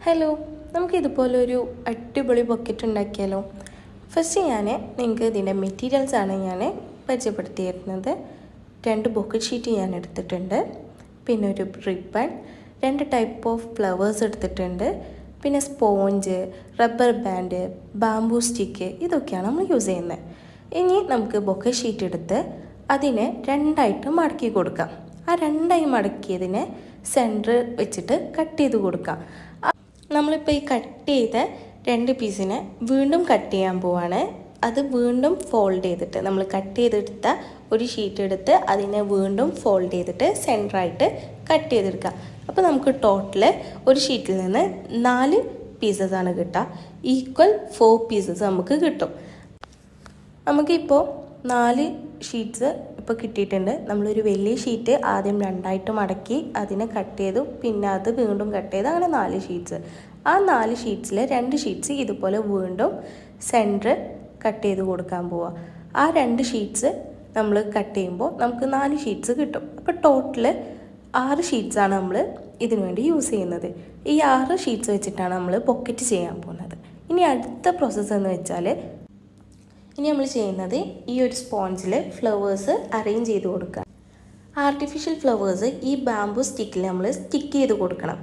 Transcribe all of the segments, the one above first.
Hello, നമുക്ക് ഇതുപോലൊരു അടിപൊളി ബൊക്കറ്റ് ഉണ്ടാക്കിയാലോ? ഫസ്റ്റ് നിങ്ങൾക്ക് ഇതിൻ്റെ മെറ്റീരിയൽസാണ് ഞാൻ പരിചയപ്പെടുത്തി തരുന്നത്. 2 ബൊക്കറ്റ് ഷീറ്റ് ഞാൻ എടുത്തിട്ടുണ്ട്, പിന്നെ ഒരു റിബൺ, 2 ടൈപ്പ് ഓഫ് ഫ്ലവേഴ്സ് എടുത്തിട്ടുണ്ട്, പിന്നെ sponge, rubber band, bamboo stick, ഇതൊക്കെയാണ് നമ്മൾ യൂസ് ചെയ്യുന്നത്. ഇനി നമുക്ക് ബൊക്കറ്റ് ഷീറ്റ് എടുത്ത് അതിനെ 2ആയിട്ട് മടക്കി കൊടുക്കാം. ആ 2ആയി മടക്കിയതിനെ സെൻറ്റർ വെച്ചിട്ട് കട്ട് ചെയ്ത് കൊടുക്കാം. നമ്മളിപ്പോൾ ഈ കട്ട് ചെയ്ത 2 പീസിനെ വീണ്ടും കട്ട് ചെയ്യാൻ പോവാണ്. അത് വീണ്ടും ഫോൾഡ് ചെയ്തിട്ട് നമ്മൾ കട്ട് ചെയ്തെടുത്ത ഒരു ഷീറ്റ് എടുത്ത് അതിനെ വീണ്ടും ഫോൾഡ് ചെയ്തിട്ട് സെൻറ്ററായിട്ട് കട്ട് ചെയ്തെടുക്കുക. അപ്പോൾ നമുക്ക് ടോട്ടൽ ഒരു ഷീറ്റിൽ നിന്ന് 4 പീസസാണ് കിട്ടുക. ഈക്വൽ 4 പീസസ് നമുക്ക് കിട്ടും. നമുക്കിപ്പോൾ 4 ഷീറ്റ്സ് ഇപ്പോൾ കിട്ടിയിട്ടുണ്ട്. നമ്മളൊരു വലിയ ഷീറ്റ് ആദ്യം 2ആയിട്ട് മടക്കി അതിനെ കട്ട് ചെയ്തു, പിന്നെ അത് വീണ്ടും കട്ട് ചെയ്ത്, അങ്ങനെ 4 ഷീറ്റ്സ്. ആ 4 ഷീറ്റ്സിൽ 2 ഷീറ്റ്സ് ഇതുപോലെ വീണ്ടും സെൻറ്റർ കട്ട് ചെയ്ത് കൊടുക്കാൻ പോവുക. ആ 2 ഷീറ്റ്സ് നമ്മൾ കട്ട് ചെയ്യുമ്പോൾ നമുക്ക് 4 ഷീറ്റ്സ് കിട്ടും. അപ്പോൾ ടോട്ടൽ 6 ഷീറ്റ്സാണ് നമ്മൾ ഇതിനു വേണ്ടി യൂസ് ചെയ്യുന്നത്. ഈ 6 ഷീറ്റ്സ് വെച്ചിട്ടാണ് നമ്മൾ പോക്കറ്റ് ചെയ്യാൻ പോകുന്നത്. ഇനി അടുത്ത പ്രോസസ്സ് എന്ന് വെച്ചാൽ, ഇനി നമ്മൾ ചെയ്യുന്നത് ഈ ഒരു സ്പോഞ്ചിൽ ഫ്ലവേഴ്സ് അറേഞ്ച് ചെയ്ത് കൊടുക്കുക. ആർട്ടിഫിഷ്യൽ ഫ്ലവേഴ്സ് ഈ ബാംബൂ സ്റ്റിക്കിൽ നമ്മൾ സ്റ്റിക്ക് ചെയ്ത് കൊടുക്കണം.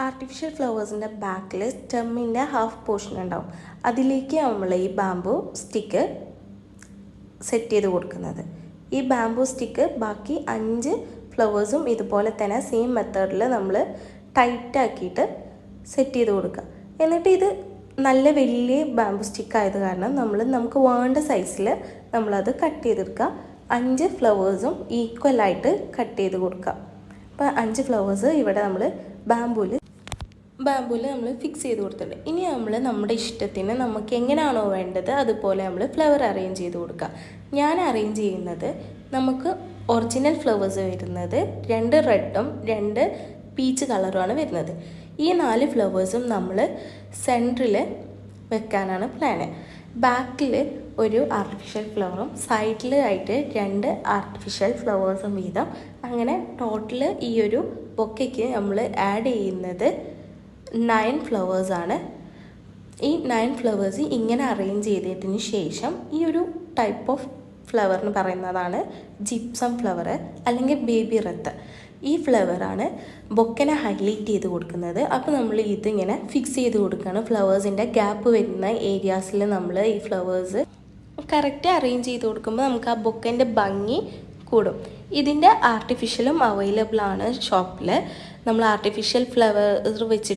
ആർട്ടിഫിഷ്യൽ ഫ്ലവേഴ്സിൻ്റെ ബാക്കിൽ സ്റ്റെമ്മിൻ്റെ ഹാഫ് പോർഷൻ ഉണ്ടാവും. അതിലേക്ക് നമ്മൾ ഈ ബാംബൂ സ്റ്റിക്ക് സെറ്റ് ചെയ്ത് കൊടുക്കുന്നത്. ഈ ബാംബൂ സ്റ്റിക്ക് ബാക്കി 5 ഫ്ലവേഴ്സും ഇതുപോലെ തന്നെ സെയിം മെത്തേഡിൽ നമ്മൾ ടൈറ്റാക്കിയിട്ട് സെറ്റ് ചെയ്ത് കൊടുക്കുക. എന്നിട്ട് ഇത് നല്ല വലിയ ബാംബൂ സ്റ്റിക്ക് ആയത് കാരണം നമുക്ക് വേണ്ട സൈസിൽ നമ്മളത് കട്ട് ചെയ്തെടുക്കുക. 5 ഫ്ലവേഴ്സും ഈക്വലായിട്ട് കട്ട് ചെയ്ത് കൊടുക്കുക. അപ്പോൾ 5 ഫ്ലവേഴ്സ് ഇവിടെ നമ്മൾ ബാംബൂവിൽ നമ്മൾ ഫിക്സ് ചെയ്ത് കൊടുത്തിട്ടുണ്ട്. ഇനി നമ്മൾ നമ്മുടെ ഇഷ്ടത്തിന് നമുക്ക് എങ്ങനെയാണോ വേണ്ടത് അതുപോലെ നമ്മൾ ഫ്ലവർ അറേഞ്ച് ചെയ്ത് കൊടുക്കുക. ഞാൻ അറേഞ്ച് ചെയ്യുന്നത്, നമുക്ക് ഒറിജിനൽ ഫ്ലവേഴ്സ് വരുന്നത് 2 റെഡും 2 പീച്ച് കളറുമാണ് വരുന്നത്. ഈ 4 ഫ്ലവേഴ്സും നമ്മൾ സെൻറ്ററിൽ വെക്കാനാണ് പ്ലാന്. ബാക്കിൽ ഒരു ആർട്ടിഫിഷ്യൽ ഫ്ലവറും സൈഡിലായിട്ട് 2 ആർട്ടിഫിഷ്യൽ ഫ്ലവേഴ്സും വീതം. അങ്ങനെ ടോട്ടൽ ഈ ഒരു ബൊക്കയ്ക്ക് നമ്മൾ ആഡ് ചെയ്യുന്നത് 9 ഫ്ലവേഴ്സാണ്. ഈ 9 ഫ്ലവേഴ്സ് ഇങ്ങനെ അറേഞ്ച് ചെയ്തതിന് ശേഷം ഈ ഒരു ടൈപ്പ് ഓഫ് ഫ്ലവറിന് പറയുന്നതാണ് ജിപ്സം ഫ്ലവർ അല്ലെങ്കിൽ ബേബി റെത്ത്. ഈ ഫ്ലവറാണ് ബൊക്കനെ ഹൈലൈറ്റ് ചെയ്ത് കൊടുക്കുന്നത്. അപ്പോൾ നമ്മൾ ഇതിങ്ങനെ ഫിക്സ് ചെയ്ത് കൊടുക്കുകയാണ്. ഫ്ലവേഴ്സിൻ്റെ ഗ്യാപ്പ് വരുന്ന ഏരിയാസിൽ നമ്മൾ ഈ ഫ്ലവേഴ്സ് കറക്റ്റ് അറേഞ്ച് ചെയ്ത് കൊടുക്കുമ്പോൾ നമുക്ക് ആ ബൊക്കൻ്റെ ഭംഗി കൂടും. ഇതിൻ്റെ ആർട്ടിഫിഷ്യലും അവൈലബിൾ ആണ് ഷോപ്പിൽ. നമ്മൾ ആർട്ടിഫിഷ്യൽ ഫ്ലവർ വെച്ചിട്ട്